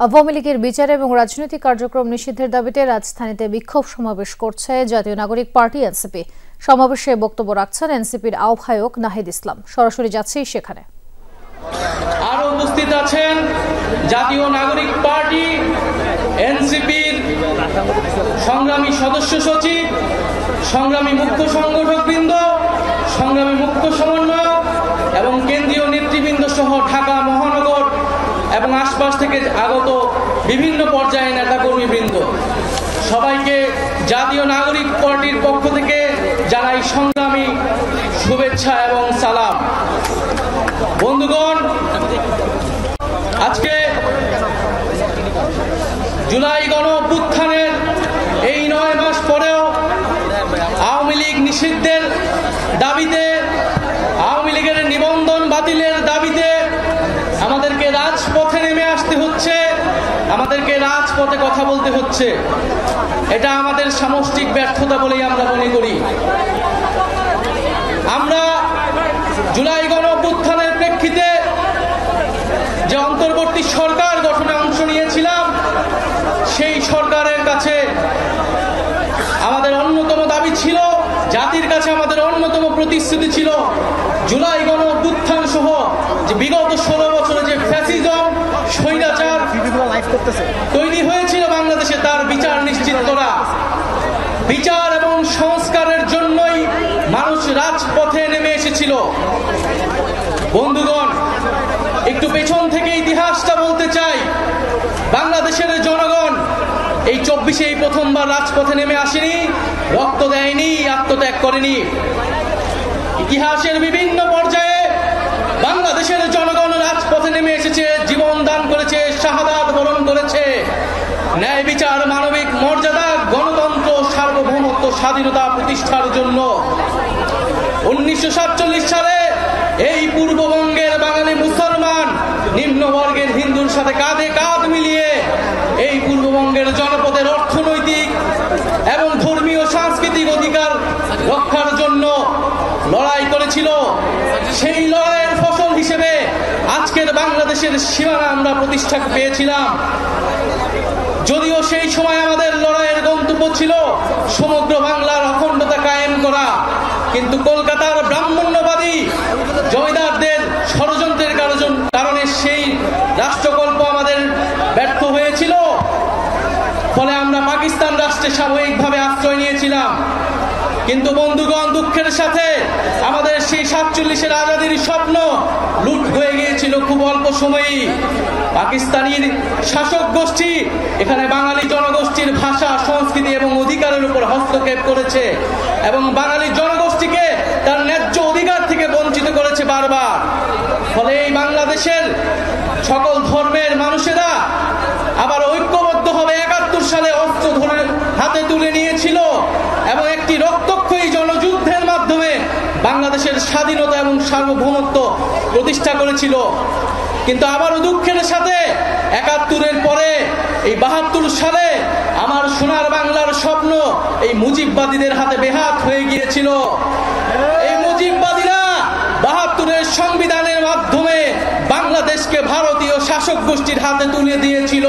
আওয়ামী লীগের বিচার এবং রাজনৈতিক কার্যক্রম নিষিদ্ধের দাবিতে রাজধানীতে বিক্ষোভ সমাবেশ করছে জাতীয় নাগরিক পার্টি এনসিপি। সমাবেশে বক্তব্য রাখছেন এনসিপির আহ্বায়ক নাহিদ ইসলাম। সরাসরি যাচ্ছি সেখানে। আরো উপস্থিত আছেন জাতীয় নাগরিক পার্টি এনসিপির সংগ্রামী সদস্য সচিব, সংগ্রামী মুখ্য সংগঠকবৃন্দ, সংগ্রামী মুখ্য সমন্বয়ক এবং কেন্দ্রীয় নেতৃবৃন্দ সহ ঢাকা মহানগর এবং আশপাশ থেকে আগত বিভিন্ন পর্যায়ে নেতাকর্মীবৃন্দ, সবাইকে জাতীয় নাগরিক পার্টির পক্ষ থেকে জানাই সংগ্রামী শুভেচ্ছা এবং সালাম। বন্ধুগণ, আজকে জুলাই গণ অভ্যুত্থানের এই 9 মাস পরেও আওয়ামী লীগ নিষিদ্ধের দাবিতে, আওয়ামী লীগের নিবন্ধন বাতিলের দাবিতে আমাদেরকে রাজপথে নেমে আসতে হচ্ছে, আমাদেরকে রাজপথে কথা বলতে হচ্ছে। এটা আমাদের সামষ্টিক ব্যর্থতা বলেই আমরা মনে করি। আমরা জুলাই গণ অভ্যুত্থানের প্রেক্ষিতে যে অন্তর্বর্তী সরকার গঠনে অংশ নিয়েছিলাম, সেই সরকারের কাছে আমাদের অন্যতম দাবি ছিল, জাতির কাছে আমাদের অন্যতম প্রতিশ্রুতি ছিল, জুলাই গণ অভ্যুত্থান সহ যে বিগত 16 বছরে যে ফ্যাসিজম স্বৈরাচার তৈরি হয়েছিল বাংলাদেশে, তার বিচার নিশ্চিত করা। বিচার এবং সংস্কারের জন্যই মানুষ রাজপথে নেমে এসেছিল। বন্ধুগণ, একটু পেছন থেকে ইতিহাসটা বলতে চাই। বাংলাদেশের জনগণ এই 24-এ প্রথমবার রাজপথে নেমে আসেনি, রক্ত দেয়নি, আত্মত্যাগ করেনি। ইতিহাসের বিভিন্ন পর্যায়ে বাংলাদেশের জনগণ রাজপথে নেমে এসেছে, জীবন দান করেছে, শাহাদাত বরণ করেছে। ন্যায় বিচার, মানবিক মর্যাদা, গণতন্ত্র, সার্বভৌমত্ব, স্বাধীনতা প্রতিষ্ঠার জন্য 1947 সালে এই পূর্ববঙ্গের বাঙালি মুসলমান নিম্নবর্গের হিন্দুর সাথে কাঁধে কাঁধ মিলিয়ে এই পূর্ববঙ্গের জনপদের অর্থনৈতিক এবং ধর্মীয় সাংস্কৃতিক অধিকার রক্ষার জন্য লড়াই করেছিল। সেই লড়াইয়ের ফসল হিসেবে আজকের বাংলাদেশের সীমানা আমরা প্রতিষ্ঠা পেয়েছিলাম। যদিও সেই সময় আমাদের লড়াইয়ের গন্তব্য ছিল সমগ্র বাংলার অখণ্ডতা কায়েম করা, কিন্তু কলকাতার ব্রাহ্মণ্যবাদী জমিদারদের ষড়যন্ত্রের কারণে সেই রাষ্ট্রকল্প আমাদের ব্যর্থ হয়েছিল। ফলে আমরা পাকিস্তান রাষ্ট্রে স্বাভাবিকভাবে আশ্রয় নিয়েছিলাম। কিন্তু বন্ধুগণ, দুঃখের সাথে আমাদের সেই 47-এর আজাদির স্বপ্ন লুট হয়ে গিয়েছিল খুব অল্প সময়েই। পাকিস্তানির শাসক গোষ্ঠী এখানে বাঙালি জনগোষ্ঠীর ভাষা, সংস্কৃতি এবং অধিকারের উপর হস্তক্ষেপ করেছে এবং বাঙালি জনগোষ্ঠীকে তার ন্যায্য অধিকার থেকে বঞ্চিত করেছে বারবার। ফলে এই বাংলাদেশের সকল ধর্মের মানুষেরা আবার ঐক্যবদ্ধভাবে 71 সালে অস্ত্র ধরে হাতে তুলে নিয়েছিল এবং একটি রক্তক্ষয়ী জনযুদ্ধের মাধ্যমে বাংলাদেশের স্বাধীনতা এবং সার্বভৌমত্ব প্রতিষ্ঠা করেছিল। কিন্তু আবারও দুঃখের সাথে 71-এর পরে এই 72 সালে আমার সোনার বাংলার স্বপ্ন এই মুজিববাদীদের হাতে বেহাত হয়ে গিয়েছিল। এই মুজিববাদীরা 72-এর সংবিধানের মাধ্যমে বাংলাদেশকে ভারতীয় শাসক গোষ্ঠীর হাতে তুলে দিয়েছিল।